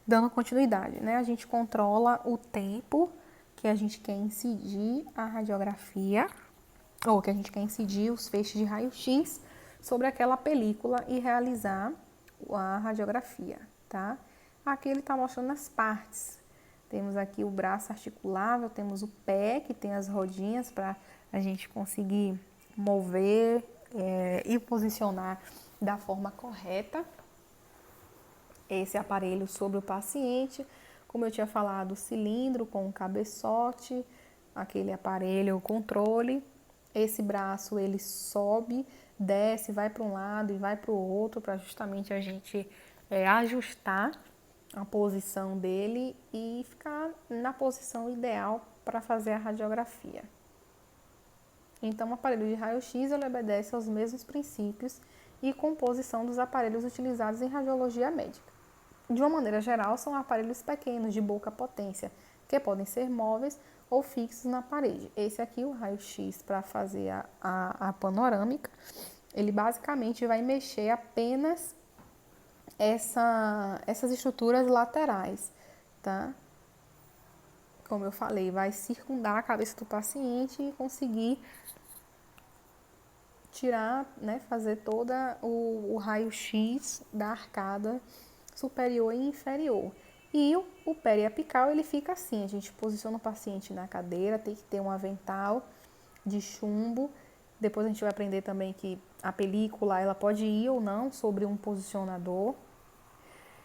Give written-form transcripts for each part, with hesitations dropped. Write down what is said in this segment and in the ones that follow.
Dando continuidade, né? A gente controla o tempo que a gente quer incidir a radiografia, ou que a gente quer incidir os feixes de raio-x sobre aquela película e realizar a radiografia, tá? Aqui ele está mostrando as partes. Temos aqui o braço articulável, temos o pé, que tem as rodinhas para a gente conseguir mover e posicionar da forma correta esse aparelho sobre o paciente. Como eu tinha falado, o cilindro com o cabeçote, aquele aparelho, o controle. Esse braço ele sobe, desce, vai para um lado e vai para o outro para justamente a gente ajustar a posição dele e ficar na posição ideal para fazer a radiografia. Então, o aparelho de raio-x ele obedece aos mesmos princípios e composição dos aparelhos utilizados em radiologia médica. De uma maneira geral, são aparelhos pequenos, de pouca potência, que podem ser móveis ou fixos na parede. Esse aqui, o raio-x, para fazer a panorâmica, ele basicamente vai mexer apenas essas estruturas laterais, tá? Como eu falei, vai circundar a cabeça do paciente e conseguir tirar, né, fazer toda o raio-x da arcada superior e inferior. E o periapical, ele fica assim, a gente posiciona o paciente na cadeira, tem que ter um avental de chumbo. Depois a gente vai aprender também que a película, ela pode ir ou não sobre um posicionador.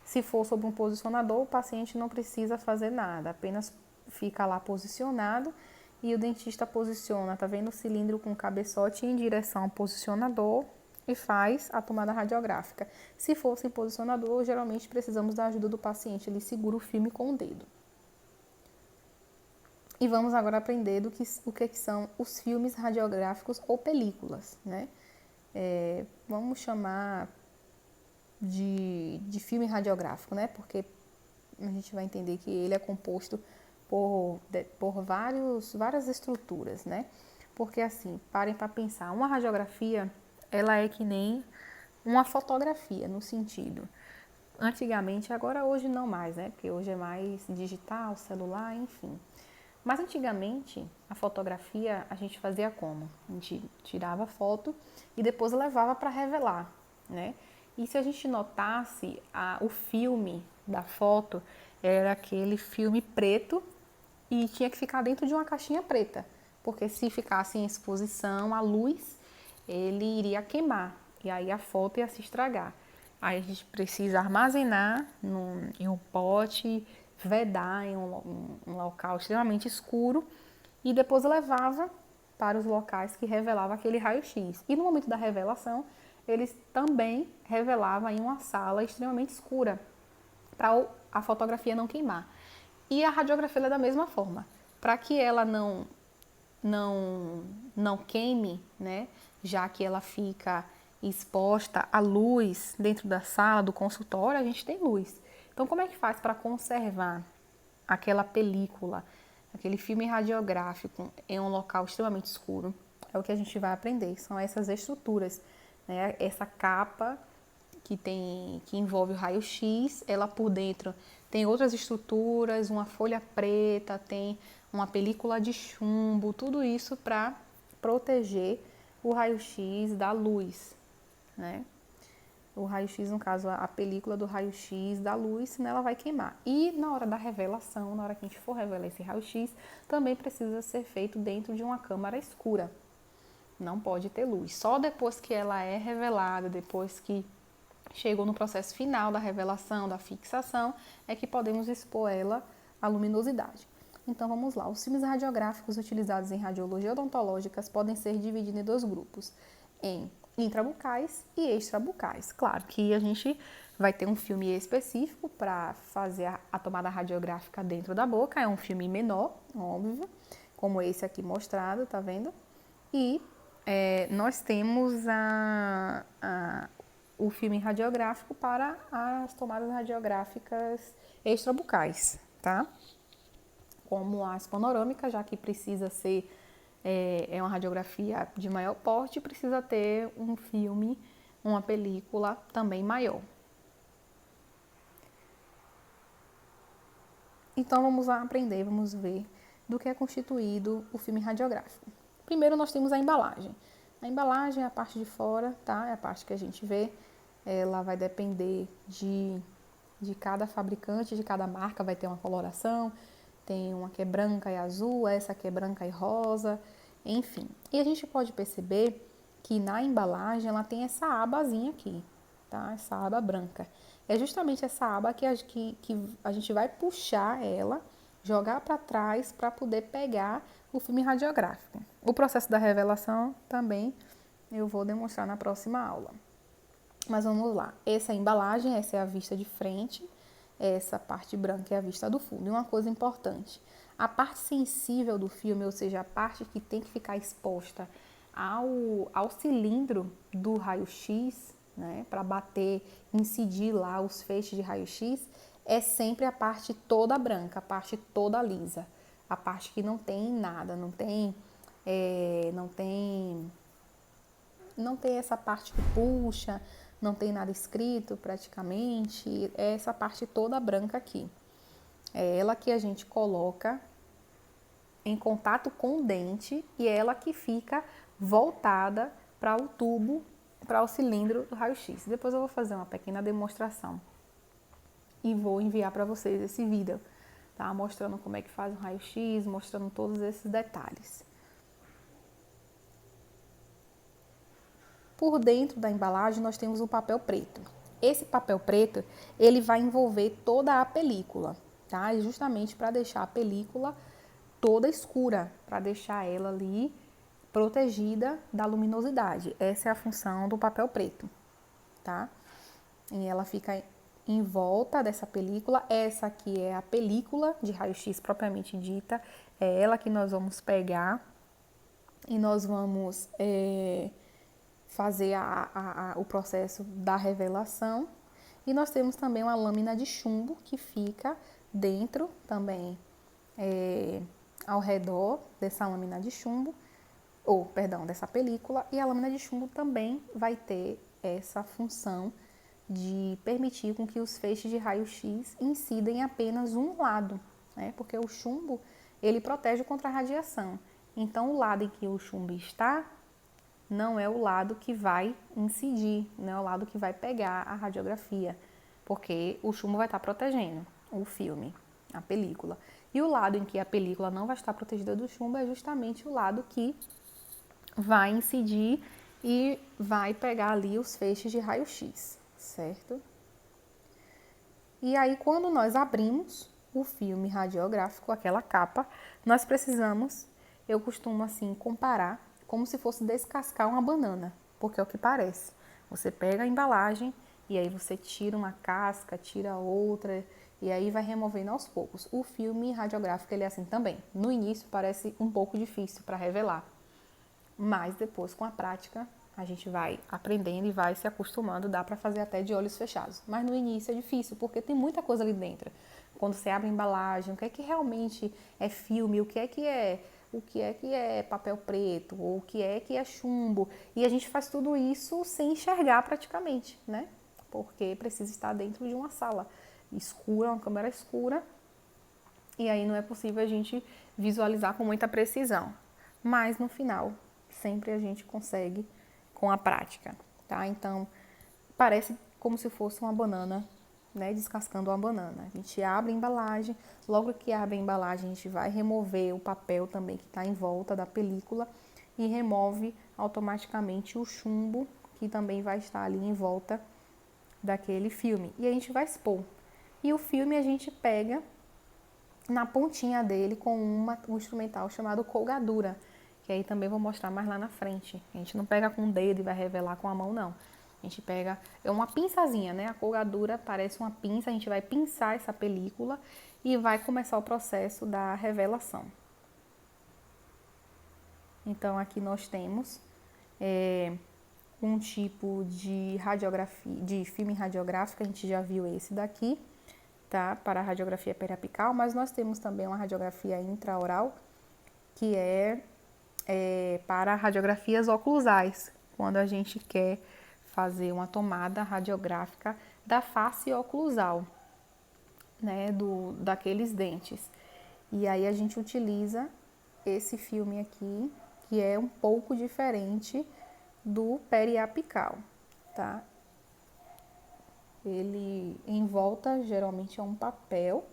Se for sobre um posicionador, o paciente não precisa fazer nada, apenas fica lá posicionado e o dentista posiciona, tá vendo o cilindro com o cabeçote em direção ao posicionador e faz a tomada radiográfica. Se for sem posicionador, geralmente precisamos da ajuda do paciente, ele segura o filme com o dedo. E vamos agora aprender o que são os filmes radiográficos ou películas, né? Vamos chamar de filme radiográfico, né? Porque a gente vai entender que ele é composto por várias estruturas, né? Porque assim, parem para pensar, uma radiografia, ela é que nem uma fotografia, no sentido. Antigamente, agora hoje não mais, né? Porque hoje é mais digital, celular, enfim. Mas antigamente, a fotografia a gente fazia como? A gente tirava a foto e depois levava para revelar, né? E se a gente notasse, o filme da foto era aquele filme preto e tinha que ficar dentro de uma caixinha preta, porque se ficasse em exposição, a luz, ele iria queimar e aí a foto ia se estragar. Aí a gente precisa armazenar em um pote, vedar em um local extremamente escuro e depois levava para os locais que revelavam aquele raio-x. E no momento da revelação, eles também revelavam em uma sala extremamente escura, para a fotografia não queimar. E a radiografia é da mesma forma. Para que ela não queime, né, já que ela fica exposta à luz dentro da sala, do consultório, a gente tem luz. Então, como é que faz para conservar aquela película, aquele filme radiográfico em um local extremamente escuro? É o que a gente vai aprender, são essas estruturas, né? Essa capa que envolve o raio-x, ela por dentro tem outras estruturas, uma folha preta, tem uma película de chumbo, tudo isso para proteger o raio-x da luz, né? O raio-x, no caso, a película do raio-x da luz, senão ela vai queimar. E na hora da revelação, na hora que a gente for revelar esse raio-x, também precisa ser feito dentro de uma câmara escura. Não pode ter luz. Só depois que ela é revelada, depois que chegou no processo final da revelação, da fixação, é que podemos expor ela à luminosidade. Então vamos lá, os filmes radiográficos utilizados em radiologia odontológica podem ser divididos em dois grupos, em intrabucais e extrabucais. Claro que a gente vai ter um filme específico para fazer a tomada radiográfica dentro da boca, é um filme menor, óbvio, como esse aqui mostrado, tá vendo? E nós temos o filme radiográfico para as tomadas radiográficas extrabucais, tá? Como as panorâmicas, já que precisa ser uma radiografia de maior porte, precisa ter um filme, uma película também maior. Então vamos lá aprender, vamos ver do que é constituído o filme radiográfico. Primeiro nós temos a embalagem. A embalagem é a parte de fora, tá? É a parte que a gente vê. Ela vai depender de cada fabricante, de cada marca, vai ter uma coloração. Tem uma que é branca e azul, essa que é branca e rosa, enfim. E a gente pode perceber que na embalagem ela tem essa abazinha aqui, tá? Essa aba branca. É justamente essa aba que a gente vai puxar ela, jogar para trás para poder pegar o filme radiográfico. O processo da revelação também eu vou demonstrar na próxima aula. Mas vamos lá. Essa é a embalagem, essa é a vista de frente, essa parte branca é a vista do fundo. E uma coisa importante, a parte sensível do filme, ou seja, a parte que tem que ficar exposta ao cilindro do raio-x, né, para bater, incidir lá os feixes de raio-x, é sempre a parte toda branca, a parte toda lisa, a parte que não tem nada, não tem essa parte que puxa, não tem nada escrito praticamente, é essa parte toda branca aqui. É ela que a gente coloca em contato com o dente e é ela que fica voltada para o tubo, para o cilindro do raio-x. Depois eu vou fazer uma pequena demonstração e vou enviar para vocês esse vídeo, tá? Mostrando como é que faz o raio-x, mostrando todos esses detalhes. Por dentro da embalagem nós temos um papel preto. Esse papel preto, ele vai envolver toda a película, tá? E justamente para deixar a película toda escura, para deixar ela ali protegida da luminosidade. Essa é a função do papel preto, tá? E ela fica em volta dessa película. Essa aqui é a película de raio-x propriamente dita. É ela que nós vamos pegar e nós vamos fazer o processo da revelação. E nós temos também uma lâmina de chumbo que fica dentro também, ao redor dessa lâmina de chumbo, dessa película. E a lâmina de chumbo também vai ter essa função de permitir com que os feixes de raio-x incidam em apenas um lado, né? Porque o chumbo, ele protege contra a radiação. Então, o lado em que o chumbo está não é o lado que vai incidir, não é o lado que vai pegar a radiografia, porque o chumbo vai estar protegendo o filme, a película. E o lado em que a película não vai estar protegida do chumbo é justamente o lado que vai incidir e vai pegar ali os feixes de raio-x, certo? E aí, quando nós abrimos o filme radiográfico, aquela capa, nós precisamos, eu costumo assim comparar, como se fosse descascar uma banana, porque é o que parece. Você pega a embalagem e aí você tira uma casca, tira outra e aí vai removendo aos poucos. O filme radiográfico ele é assim também. No início parece um pouco difícil para revelar, mas depois com a prática a gente vai aprendendo e vai se acostumando, dá para fazer até de olhos fechados. Mas no início é difícil porque tem muita coisa ali dentro. Quando você abre a embalagem, o que é que realmente é filme, o que é papel preto, ou o que é chumbo. E a gente faz tudo isso sem enxergar praticamente, né? Porque precisa estar dentro de uma sala escura, uma câmera escura, e aí não é possível a gente visualizar com muita precisão. Mas no final, sempre a gente consegue com a prática, tá? Então, parece como se fosse uma banana, né, descascando uma banana. A gente abre a embalagem, logo que abre a embalagem, a gente vai remover o papel também que está em volta da película e remove automaticamente o chumbo que também vai estar ali em volta daquele filme. E a gente vai expor. E o filme a gente pega na pontinha dele com um instrumental chamado colgadura, que aí também vou mostrar mais lá na frente. A gente não pega com o dedo e vai revelar com a mão, não. A gente pega, é uma pinçazinha, né? A colgadura parece uma pinça, a gente vai pinçar essa película e vai começar o processo da revelação. Então, aqui nós temos um tipo de radiografia, de filme radiográfico, a gente já viu esse daqui, tá? Para a radiografia periapical, mas nós temos também uma radiografia intraoral, que é para radiografias oclusais, quando a gente quer fazer uma tomada radiográfica da face oclusal. né, daqueles dentes. E aí a gente utiliza esse filme aqui, que é um pouco diferente do periapical, tá? Ele em volta geralmente é um papel,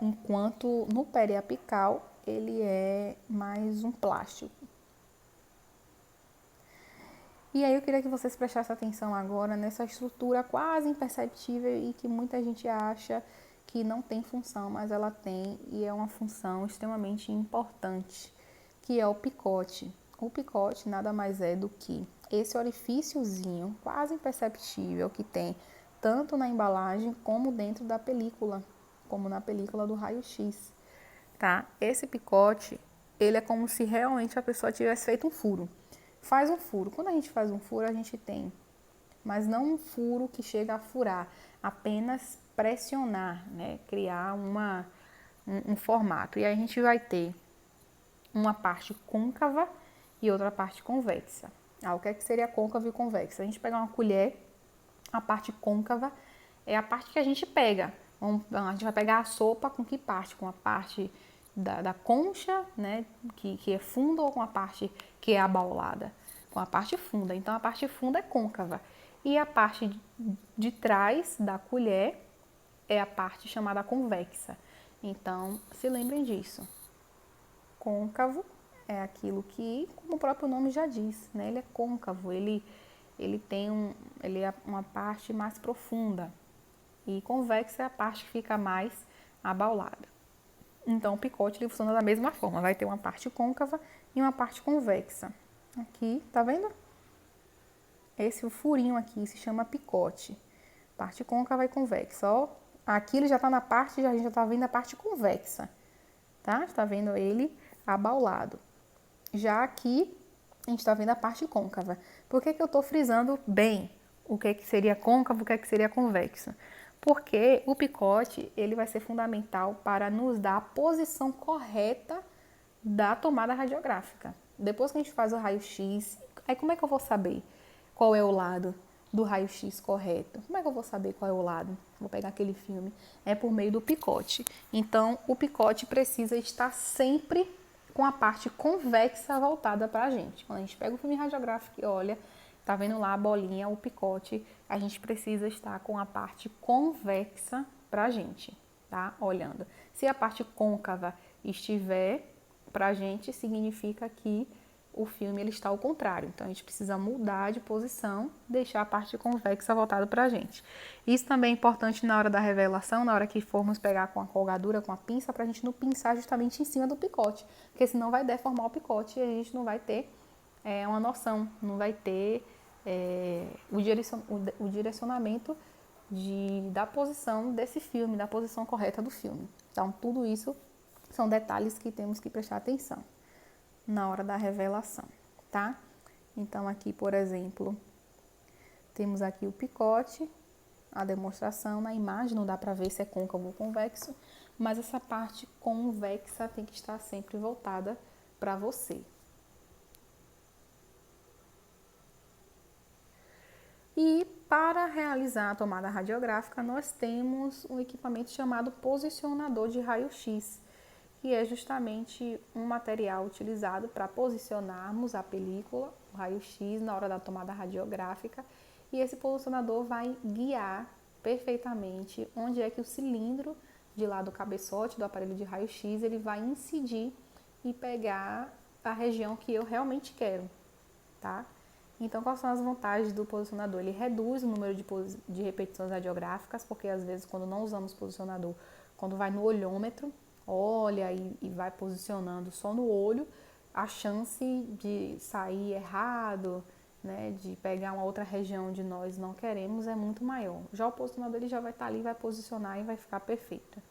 enquanto no periapical ele é mais um plástico. E aí eu queria que vocês prestassem atenção agora nessa estrutura quase imperceptível e que muita gente acha que não tem função, mas ela tem e é uma função extremamente importante, que é o picote. O picote nada mais é do que esse orifíciozinho quase imperceptível que tem tanto na embalagem como dentro da película, como na película do raio-x, tá? Esse picote, ele é como se realmente a pessoa tivesse feito um furo. Faz um furo. Quando a gente faz um furo, a gente tem, mas não um furo que chega a furar, apenas pressionar, né? Criar um formato. E aí a gente vai ter uma parte côncava e outra parte convexa. O que seria côncavo e convexo? A gente pegar uma colher, a parte côncava é a parte que a gente pega. A gente vai pegar a sopa com que parte? Com a parte da concha, né, que é funda, ou com a parte que é abaulada? Com a parte funda. Então, a parte funda é côncava. E a parte de trás da colher é a parte chamada convexa. Então, se lembrem disso. Côncavo é aquilo que, como o próprio nome já diz, né, ele é côncavo, ele é uma parte mais profunda. E convexa é a parte que fica mais abaulada. Então, o picote ele funciona da mesma forma. Vai ter uma parte côncava e uma parte convexa. Aqui, tá vendo? Esse furinho aqui se chama picote. Parte côncava e convexa. Ó, aqui ele já tá na parte, a gente já tá vendo a parte convexa. Tá? Está vendo ele abaulado. Já aqui, a gente está vendo a parte côncava. Por que eu estou frisando bem o que seria côncavo, o que seria convexo? Porque o picote ele vai ser fundamental para nos dar a posição correta da tomada radiográfica. Depois que a gente faz o raio-x, aí como é que eu vou saber qual é o lado do raio-x correto? Como é que eu vou saber qual é o lado? Vou pegar aquele filme. É por meio do picote. Então, o picote precisa estar sempre com a parte convexa voltada para a gente. Quando a gente pega o filme radiográfico e olha, tá vendo lá a bolinha, o picote, a gente precisa estar com a parte convexa para a gente, tá? Olhando. Se a parte côncava estiver para a gente, significa que o filme ele está ao contrário. Então, a gente precisa mudar de posição, deixar a parte convexa voltada para a gente. Isso também é importante na hora da revelação, na hora que formos pegar com a colgadura, com a pinça, para a gente não pinçar justamente em cima do picote, porque senão vai deformar o picote e a gente não vai ter uma noção, não vai ter o direcionamento da posição desse filme, da posição correta do filme. Então, tudo isso são detalhes que temos que prestar atenção na hora da revelação, tá? Então, aqui, por exemplo, temos aqui o picote, a demonstração na imagem, não dá para ver se é côncavo ou convexo, mas essa parte convexa tem que estar sempre voltada para você. E para realizar a tomada radiográfica, nós temos um equipamento chamado posicionador de raio-x, que é justamente um material utilizado para posicionarmos a película, o raio-x, na hora da tomada radiográfica. E esse posicionador vai guiar perfeitamente onde é que o cilindro de lá do cabeçote do aparelho de raio-x ele vai incidir e pegar a região que eu realmente quero, tá? Então, quais são as vantagens do posicionador? Ele reduz o número de repetições radiográficas, porque às vezes quando não usamos posicionador, quando vai no olhômetro, olha e vai posicionando só no olho, a chance de sair errado, né, de pegar uma outra região onde nós não queremos é muito maior. Já o posicionador ele já vai estar ali, vai posicionar e vai ficar perfeito.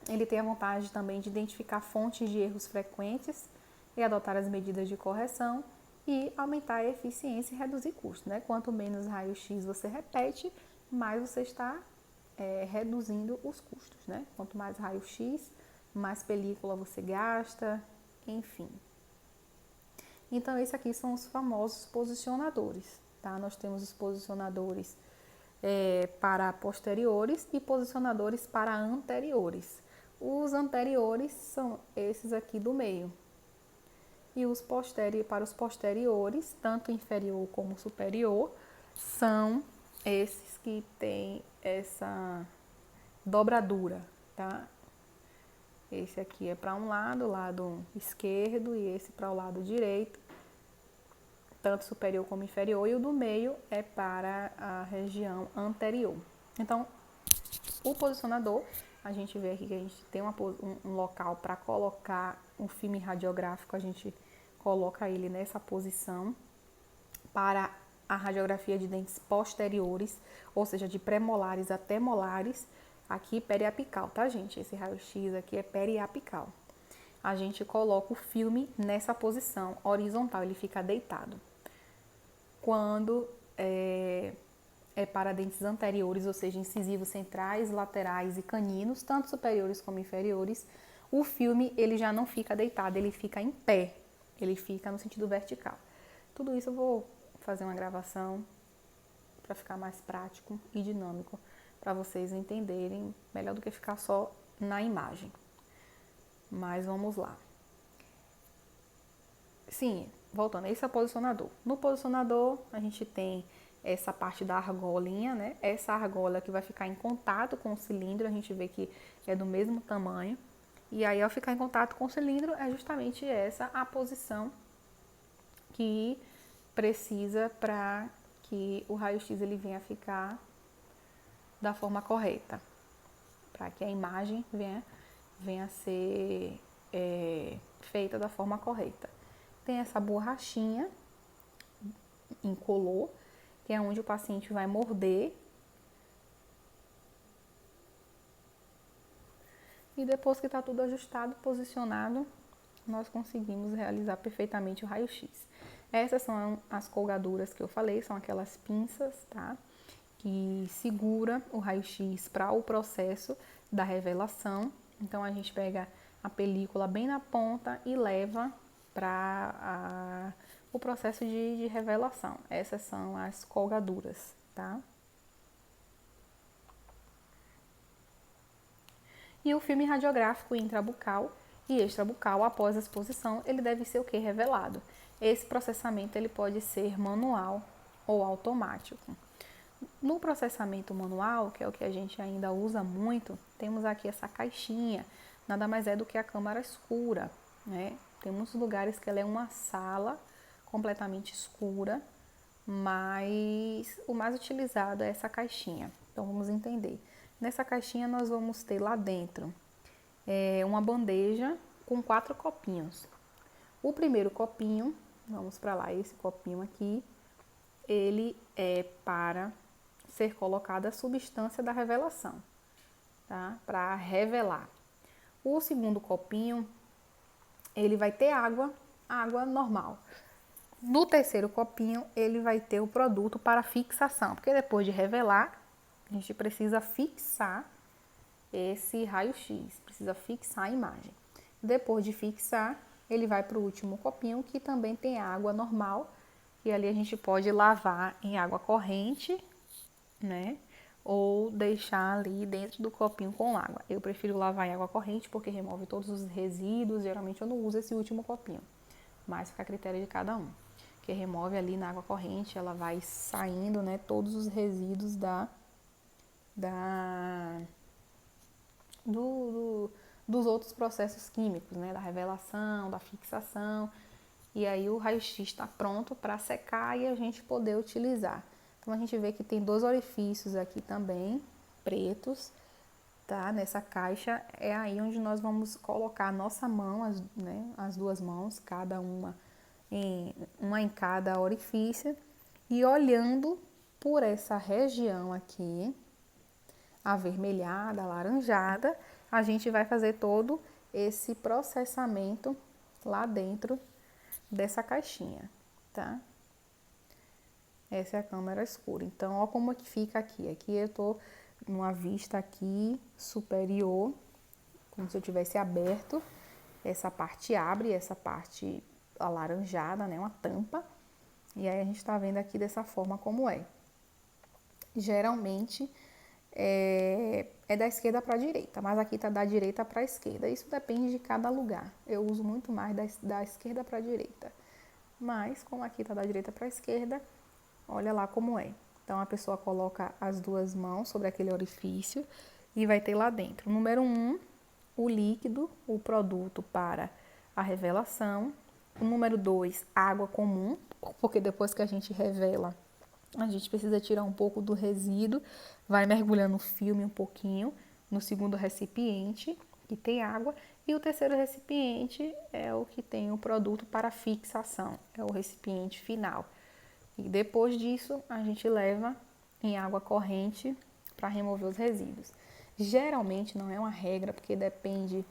Ele tem a vantagem também de identificar fontes de erros frequentes e adotar as medidas de correção e aumentar a eficiência e reduzir custos, né? Quanto menos raio-x você repete, mais você está reduzindo os custos, né? Quanto mais raio-x, mais película você gasta, enfim. Então, esses aqui são os famosos posicionadores, tá? Nós temos os posicionadores para posteriores e posicionadores para anteriores. Os anteriores são esses aqui do meio. E para os posteriores, tanto inferior como superior, são esses que têm essa dobradura, tá? Esse aqui é para um lado esquerdo, e esse para o lado direito, tanto superior como inferior, e o do meio é para a região anterior. Então, o posicionador, a gente vê aqui que a gente tem um local para colocar um filme radiográfico, a gente coloca ele nessa posição para a radiografia de dentes posteriores, ou seja, de pré-molares até molares, aqui periapical, tá, gente? Esse raio-x aqui é periapical. A gente coloca o filme nessa posição horizontal, ele fica deitado. Quando é para dentes anteriores, ou seja, incisivos centrais, laterais e caninos, tanto superiores como inferiores, o filme ele já não fica deitado, ele fica em pé, ele fica no sentido vertical. Tudo isso eu vou fazer uma gravação para ficar mais prático e dinâmico, para vocês entenderem melhor do que ficar só na imagem. Mas vamos lá. Sim, voltando, esse é o posicionador. No posicionador, a gente tem essa parte da argolinha, né? Essa argola que vai ficar em contato com o cilindro, a gente vê que é do mesmo tamanho. E aí, ao ficar em contato com o cilindro, é justamente essa a posição que precisa para que o raio-x ele venha a ficar da forma correta, para que a imagem venha a ser feita da forma correta. Tem essa borrachinha incolor, que é onde o paciente vai morder. E depois que está tudo ajustado, posicionado, nós conseguimos realizar perfeitamente o raio-x. Essas são as colgaduras que eu falei, são aquelas pinças, tá? Que segura o raio-x para o processo da revelação. Então, a gente pega a película bem na ponta e leva para o processo de revelação. Essas são as colgaduras, tá? E o filme radiográfico intrabucal e extrabucal, após a exposição, ele deve ser o que? Revelado. Esse processamento ele pode ser manual ou automático. No processamento manual, que é o que a gente ainda usa muito, temos aqui essa caixinha, nada mais é do que a câmara escura, né? Tem muitos lugares que ela é uma sala completamente escura, mas o mais utilizado é essa caixinha. Então vamos entender. Nessa caixinha nós vamos ter lá dentro uma bandeja com 4 copinhos. O primeiro copinho, vamos para lá, esse copinho aqui, ele é para ser colocada a substância da revelação, tá? Para revelar. O segundo copinho, ele vai ter água normal. No terceiro copinho, ele vai ter o produto para fixação, porque depois de revelar, a gente precisa fixar esse raio-x, precisa fixar a imagem. Depois de fixar, ele vai para o último copinho, que também tem água normal, e ali a gente pode lavar em água corrente, né? Ou deixar ali dentro do copinho com água. Eu prefiro lavar em água corrente porque remove todos os resíduos. Geralmente eu não uso esse último copinho, mas fica a critério de cada um. Que remove ali na água corrente, ela vai saindo, né? Todos os resíduos dos outros processos químicos, né? Da revelação, da fixação. E aí o raio-x está pronto para secar e a gente poder utilizar. Então a gente vê que tem 2 orifícios aqui também, pretos, tá? Nessa caixa é aí onde nós vamos colocar a nossa mão, as 2 mãos, cada uma em cada orifício, e olhando por essa região aqui, avermelhada, alaranjada, a gente vai fazer todo esse processamento lá dentro dessa caixinha, tá? Essa é a câmera escura. Então, ó como que fica aqui. Aqui eu tô numa vista aqui superior, como se eu tivesse aberto. Essa parte abre, essa parte alaranjada, né? Uma tampa. E aí a gente tá vendo aqui dessa forma como é. Geralmente é da esquerda para a direita, mas aqui está da direita para a esquerda. Isso depende de cada lugar. Eu uso muito mais da esquerda para a direita. Mas, como aqui está da direita para a esquerda, olha lá como é. Então, a pessoa coloca as duas mãos sobre aquele orifício e vai ter lá dentro. Número 1, o líquido, o produto para a revelação. O número 2, água comum, porque depois que a gente revela, a gente precisa tirar um pouco do resíduo, vai mergulhando o filme um pouquinho no segundo recipiente, que tem água, e o terceiro recipiente é o que tem o produto para fixação, é o recipiente final. E depois disso, a gente leva em água corrente para remover os resíduos. Geralmente não é uma regra, porque depende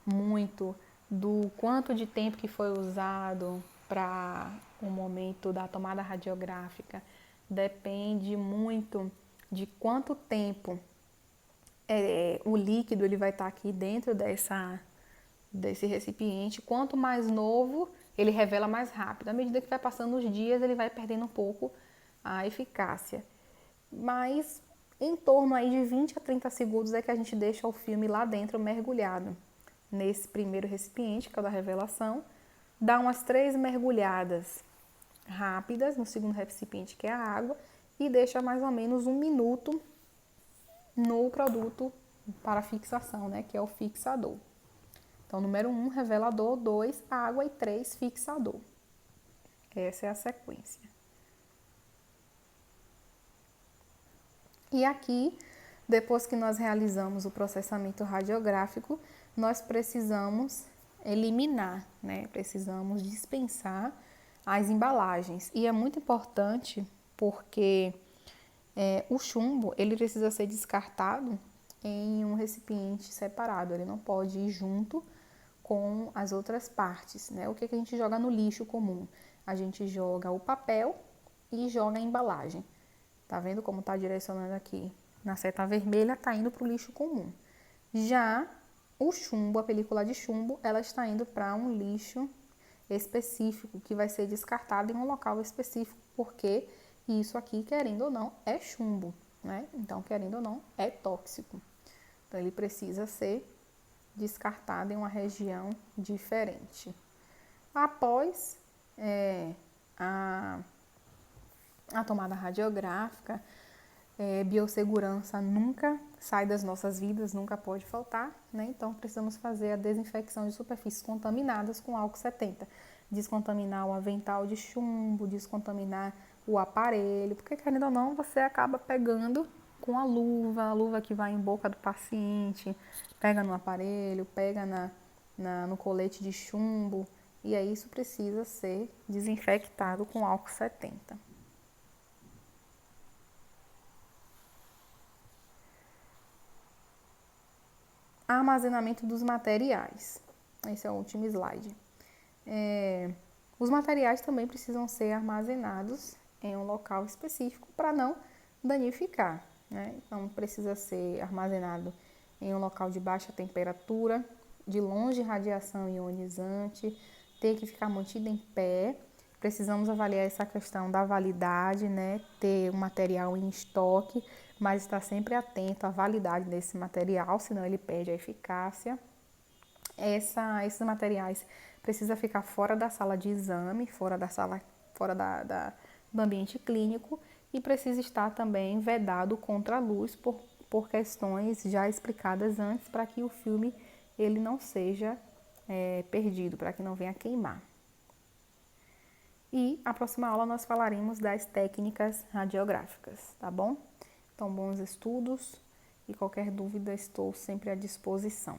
muito do quanto de tempo que foi usado para o momento da tomada radiográfica. Depende muito de quanto tempo o líquido ele vai estar aqui dentro desse recipiente. Quanto mais novo, ele revela mais rápido. À medida que vai passando os dias, ele vai perdendo um pouco a eficácia. Mas em torno aí de 20 a 30 segundos é que a gente deixa o filme lá dentro mergulhado nesse primeiro recipiente, que é o da revelação. Dá umas 3 mergulhadas rápidas no segundo recipiente, que é a água, e deixa mais ou menos 1 minuto no produto para fixação, né, que é o fixador. Então, número 1, revelador, 2, água e 3, fixador. Essa é a sequência. E aqui, depois que nós realizamos o processamento radiográfico, nós precisamos eliminar, né? Precisamos dispensar as embalagens. E é muito importante porque o chumbo, ele precisa ser descartado em um recipiente separado. Ele não pode ir junto com as outras partes, né? O que a gente joga no lixo comum? A gente joga o papel e joga a embalagem. Tá vendo como tá direcionando aqui? Na seta vermelha tá indo para o lixo comum. Já o chumbo, a película de chumbo, ela está indo para um lixo específico que vai ser descartado em um local específico, porque isso aqui, querendo ou não, é chumbo, né? Então, querendo ou não, é tóxico. Então, ele precisa ser descartado em uma região diferente. Após a tomada radiográfica, biossegurança nunca sai das nossas vidas, nunca pode faltar, né? Então, precisamos fazer a desinfecção de superfícies contaminadas com álcool 70. Descontaminar o avental de chumbo, descontaminar o aparelho, porque, querendo ou não, você acaba pegando com a luva que vai em boca do paciente, pega no aparelho, pega no colete de chumbo, e aí isso precisa ser desinfectado com álcool 70. Armazenamento dos materiais. Esse é o último slide. Os materiais também precisam ser armazenados em um local específico para não danificar, né? Então, precisa ser armazenado em um local de baixa temperatura, de longe radiação ionizante, tem que ficar mantido em pé. Precisamos avaliar essa questão da validade, né? Ter um material em estoque, mas estar sempre atento à validade desse material, senão ele perde a eficácia. Esses materiais precisam ficar fora da sala de exame, fora do ambiente clínico, e precisa estar também vedado contra a luz por questões já explicadas antes, para que o filme ele não seja perdido, para que não venha queimar. E na próxima aula nós falaremos das técnicas radiográficas, tá bom? Então, bons estudos, e qualquer dúvida estou sempre à disposição.